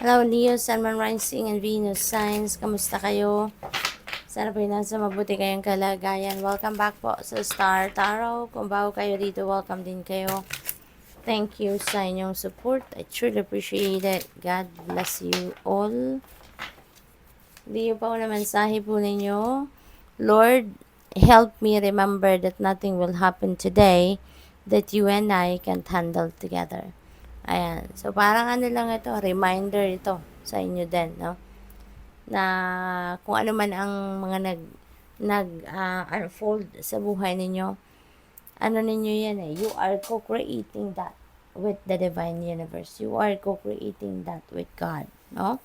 Hello, Leo, Sun, Moon, Rising, and Venus signs. Kamusta kayo? Sana po nasa mabuti kayong kalagayan. Welcome back po sa Star Tarot. Kung bago kayo dito, welcome din kayo. Thank you sa inyong support. I truly appreciate it. God bless you all. Leo pa na mensahe po ninyo. Lord, help me remember that nothing will happen today that you and I can't handle together. Ayan. So, parang ano lang ito, reminder ito sa inyo din, no? Na kung ano man ang mga unfold sa buhay ninyo, ano ninyo yan eh, you are co-creating that with the divine universe. You are co-creating that with God, no?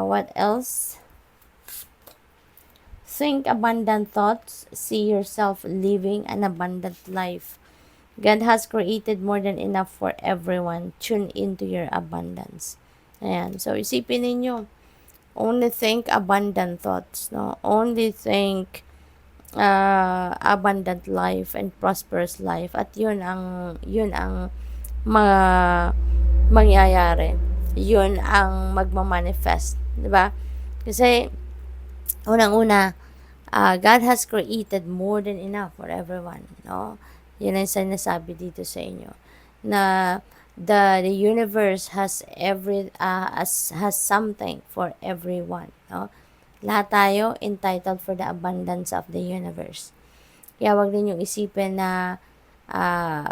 What else? Think abundant thoughts. See yourself living an abundant life. God has created more than enough for everyone. Tune into your abundance. Ayan. So, isipin ninyo, only think abundant thoughts, no? Only think abundant life and prosperous life. At yun ang mangyayari. Yun ang magmamanifest. Diba? Kasi, unang-una, God has created more than enough for everyone, no? Yun ang sinasabi dito sa inyo na the universe has has something for everyone, no? Lahat tayo entitled for the abundance of the universe. Kaya wag ninyong isipin na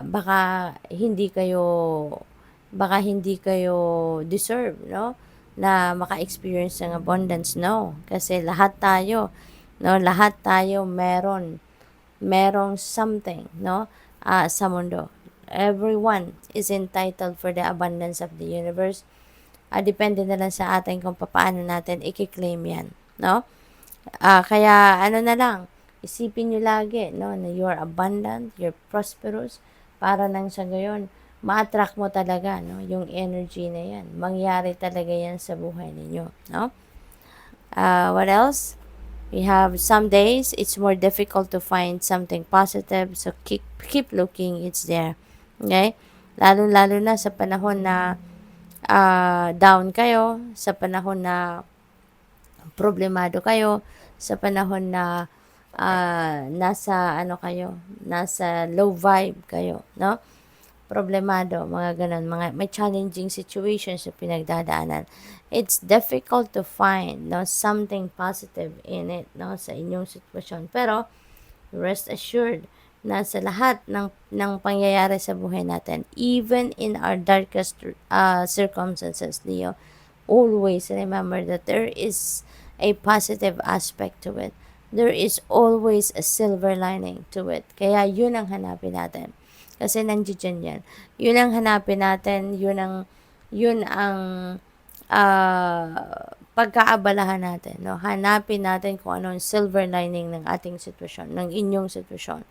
baka hindi kayo deserve, no? Na maka-experience ng abundance, no? Kasi lahat tayo, no? Lahat tayo merong something, no? Sa mundo. Everyone is entitled for the abundance of the universe. Depende na lang sa atin kung paano natin i-claim yan, no? Kaya ano na lang, isipin nyo lagi, no, na you're abundant, you're prosperous, para nang sa gayon, ma-attract mo talaga, no, yung energy na yan. Mangyari talaga yan sa buhay ninyo, no? What else? We have some days it's more difficult to find something positive, so keep looking, it's there. Okay? Lalo na sa panahon na down kayo, sa panahon na problemado kayo, sa panahon na nasa low vibe kayo, no? Problemado, mga ganun, may challenging situations na pinagdadaanan. It's difficult to find, no, something positive in it, no, sa inyong sitwasyon. Pero, rest assured na sa lahat ng pangyayari sa buhay natin, even in our darkest circumstances, Leo, always remember that there is a positive aspect to it. There is always a silver lining to it. Kaya yun ang hanapin natin. Kasi nandiyan yan. Yun ang hanapin natin, yun ang pagkaabalahan natin, no? Hanapin natin kung ano ang silver lining ng ating sitwasyon, ng inyong sitwasyon.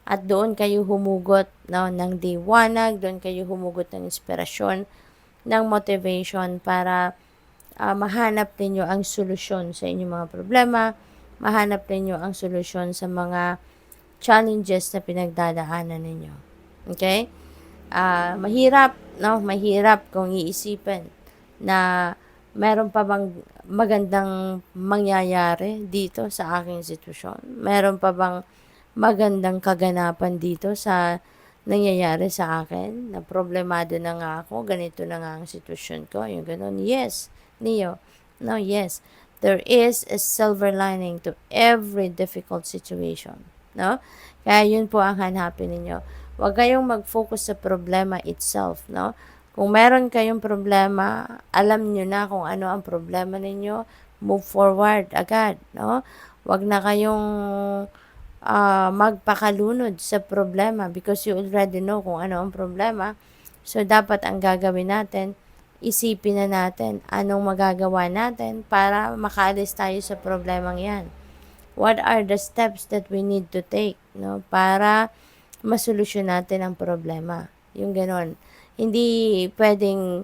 At doon kayo humugot, no, ng diwanag, doon kayo humugot ng inspirasyon, ng motivation para mahanap ninyo ang solusyon sa inyong mga problema, mahanap ninyo ang solusyon sa mga challenges na pinagdadaanan ninyo. Okay? Mahirap, no? Mahirap kung iisipin na meron pa bang magandang mangyayari dito sa aking sitwasyon? Meron pa bang magandang kaganapan dito sa nangyayari sa akin? Na problemado na nga ako, ganito na nga ang sitwasyon ko, yung ganun. Yes, Neo. No, yes. There is a silver lining to every difficult situation. No? Kaya yun po ang hanapin ninyo. Huwag kayong mag-focus sa problema itself, no? Kung meron kayong problema, alam nyo na kung ano ang problema ninyo, move forward agad, no? Huwag na kayong magpakalunod sa problema because you already know kung ano ang problema. So, dapat ang gagawin natin, isipin na natin anong magagawa natin para makaalis tayo sa problemang yan. What are the steps that we need to take, no? Para masolusyon natin ang problema. Yung ganon. Hindi pwedeng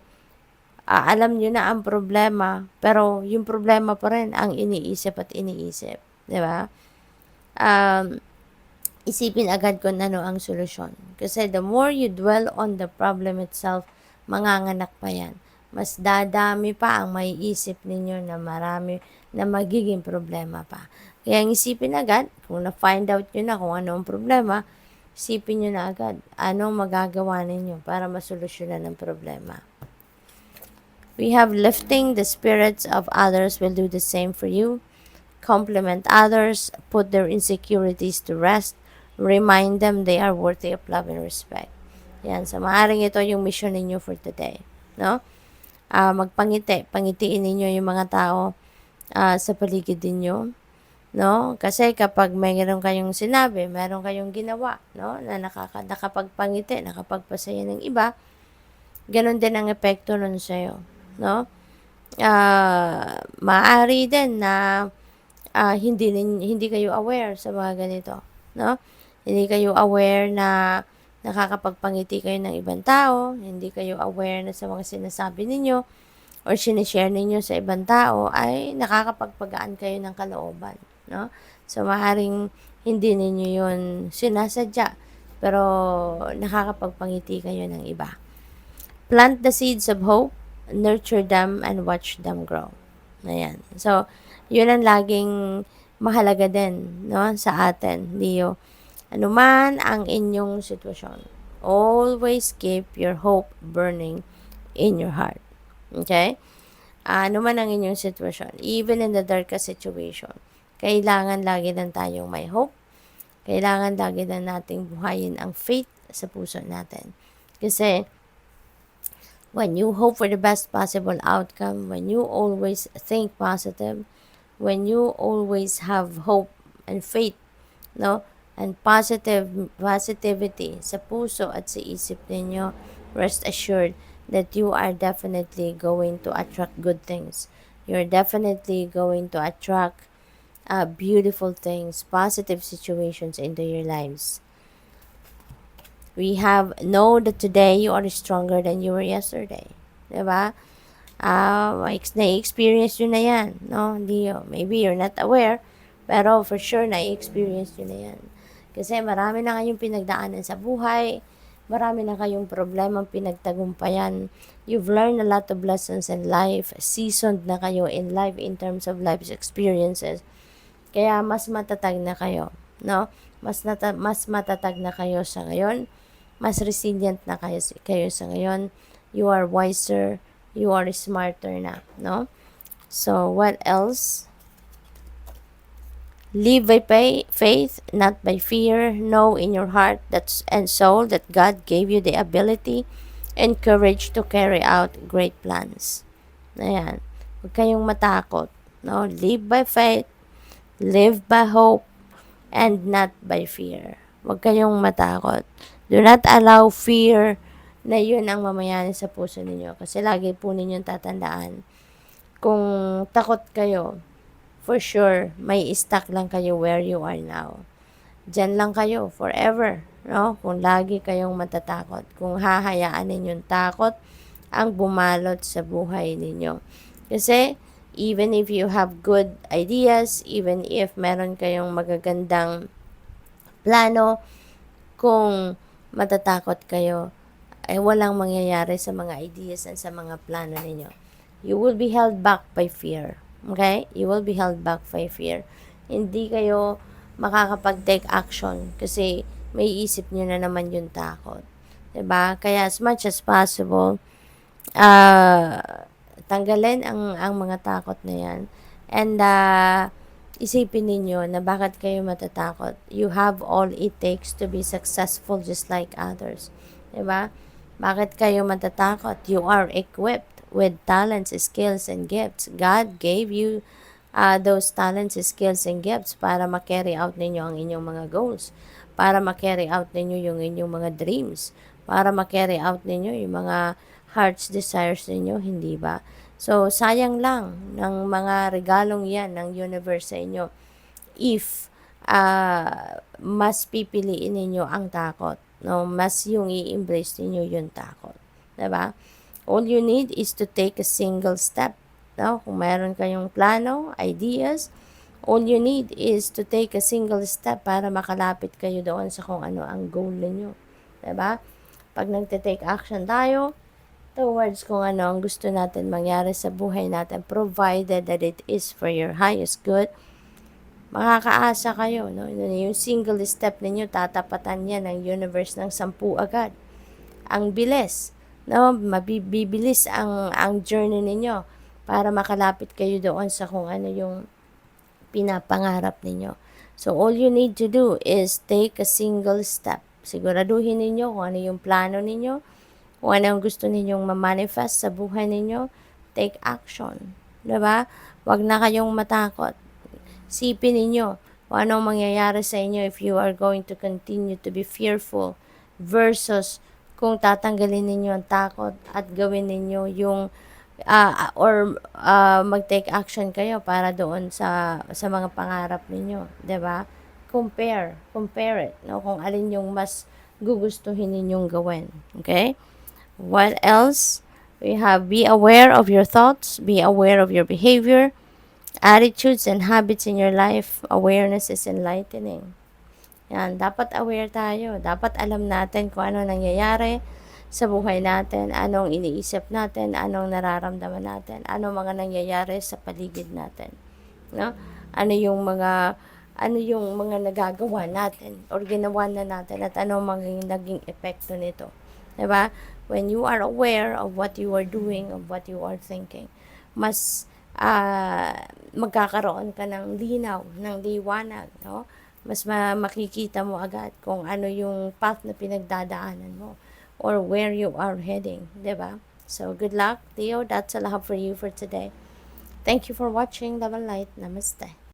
alam nyo na ang problema, pero yung problema pa rin ang iniisip at iniisip. Diba? Isipin agad kung ano ang solusyon. Kasi the more you dwell on the problem itself, manganganak pa yan. mas dadami pa ang maiisip ninyo na marami na magiging problema pa. Kaya ang isipin agad, kung na-find out nyo na kung ano ang problema, isipin nyo na agad anong magagawa ninyo para masolusyonan ang problema. We have lifting the spirits of others will do the same for you. Compliment others, put their insecurities to rest, remind them they are worthy of love and respect. Yan, so maaaring ito yung mission ninyo for today, no? Magpangiti, pangitiin ninyo yung mga tao sa paligid ninyo, no? Kasi kapag mayroon kayong sinabi, mayroon kayong ginawa, no? Na nakapagpangiti, nakapagpasaya ng iba, ganun din ang epekto nun sa'yo, no? Maaari din na hindi kayo aware sa mga ganito, no? Hindi kayo aware na nakakapagpangiti kayo ng ibang tao, hindi kayo aware na sa mga sinasabi ninyo or sinishare ninyo sa ibang tao ay nakakapagpagaan kayo ng kalooban, no? So, maaaring hindi ninyo yun sinasadya, pero nakakapagpangiti kayo ng iba. Plant the seeds of hope, nurture them, and watch them grow. Ayan. So, yun ang laging mahalaga din, no, sa atin, Leo. Ano man ang inyong sitwasyon, always keep your hope burning in your heart. Okay? Ano man ang inyong sitwasyon, even in the darkest situation, kailangan lagi lang tayong may hope. Kailangan lagi lang nating buhayin ang faith sa puso natin. Kasi, when you hope for the best possible outcome, when you always think positive, when you always have hope and faith, no, and positivity sa puso at sa isip ninyo, rest assured that you are definitely going to attract good things. You're definitely going to attract beautiful things, positive situations into your lives. We have know that today you are stronger than you were yesterday. Diba? Na-experience nyo na yan, no? Maybe you're not aware, pero for sure na-experience nyo na yan. Kasi marami na kayong pinagdaanan sa buhay, marami na kayong problemang pinagtagumpayan. You've learned a lot of lessons in life, seasoned na kayo in life in terms of life's experiences. Kaya mas matatag na kayo, no? Mas matatag na kayo sa ngayon, mas resilient na kayo sa ngayon. You are wiser, you are smarter na, no? So, what else? Live by faith, not by fear. Know in your heart and soul that God gave you the ability and courage to carry out great plans. Ayan. Huwag kayong matakot. No? Live by faith, live by hope, and not by fear. Huwag kayong matakot. Do not allow fear na yun ang mamayani sa puso ninyo. Kasi lagi po ninyong tatandaan, kung takot kayo, for sure, may stuck lang kayo where you are now. Diyan lang kayo forever, no? Kung lagi kayong matatakot, kung hahayaan ninyong takot ang bumalot sa buhay ninyo. Kasi, even if you have good ideas, even if meron kayong magagandang plano, kung matatakot kayo, ay walang mangyayari sa mga ideas at sa mga plano ninyo. You will be held back by fear. Okay? You will be held back by fear. Hindi kayo makakapag-take action kasi may isip nyo na naman yung takot. Diba? Kaya as much as possible, tanggalin ang mga takot na yan. And isipin ninyo na bakit kayo matatakot. You have all it takes to be successful just like others. Diba? Bakit kayo matatakot? You are equipped with talents, skills, and gifts. God gave you those talents, skills, and gifts para ma-carry out ninyo ang inyong mga goals, para ma-carry out ninyo yung inyong mga dreams, para ma-carry out ninyo yung mga heart's desires ninyo, hindi ba? So, sayang lang ng mga regalong yan ng universe sa inyo if mas pipiliin ninyo ang takot, no? Mas yung i-embrace ninyo yung takot. Diba? All you need is to take a single step. No? Kung mayroon kayong plano, ideas, all you need is to take a single step para makalapit kayo doon sa kung ano ang goal ninyo. Diba? Pag nagte-take action tayo, towards kung ano ang gusto natin mangyari sa buhay natin, provided that it is for your highest good, makakaasa kayo, no? Yung single step ninyo, tatapatan yan ng universe ng 10 agad. Ang bilis, no? Mabibilis ang journey ninyo para makalapit kayo doon sa kung ano yung pinapangarap ninyo. So, all you need to do is take a single step. Siguraduhin ninyo kung ano yung plano ninyo, kung ano ang gusto ninyong ma-manifest sa buhay ninyo, take action. Diba? Huwag na kayong matakot. Sipin ninyo kung anong mangyayari sa inyo if you are going to continue to be fearful versus kung tatanggalin ninyo ang takot at gawin ninyo yung mag-take action kayo para doon sa mga pangarap ninyo, 'di ba? Compare it, no? Kung alin yung mas gugustuhin ninyong gawin, okay? What else? We have be aware of your thoughts, be aware of your behavior, attitudes and habits in your life. Awareness is enlightening. Yan, dapat aware tayo. Dapat alam natin kung ano nangyayari sa buhay natin, anong iniisip natin, anong nararamdaman natin, anong mga nangyayari sa paligid natin. No? Ano yung mga nagagawa natin or ginawa na natin at anong naging epekto nito. 'Di ba? When you are aware of what you are doing, of what you are thinking, mas magkakaroon ka ng linaw, ng liwanag, no? Mas makikita mo agad kung ano yung path na pinagdadaanan mo or where you are heading, 'di ba? So, good luck, Leo. That's all I have for you for today. Thank you for watching. Love and light. Namaste.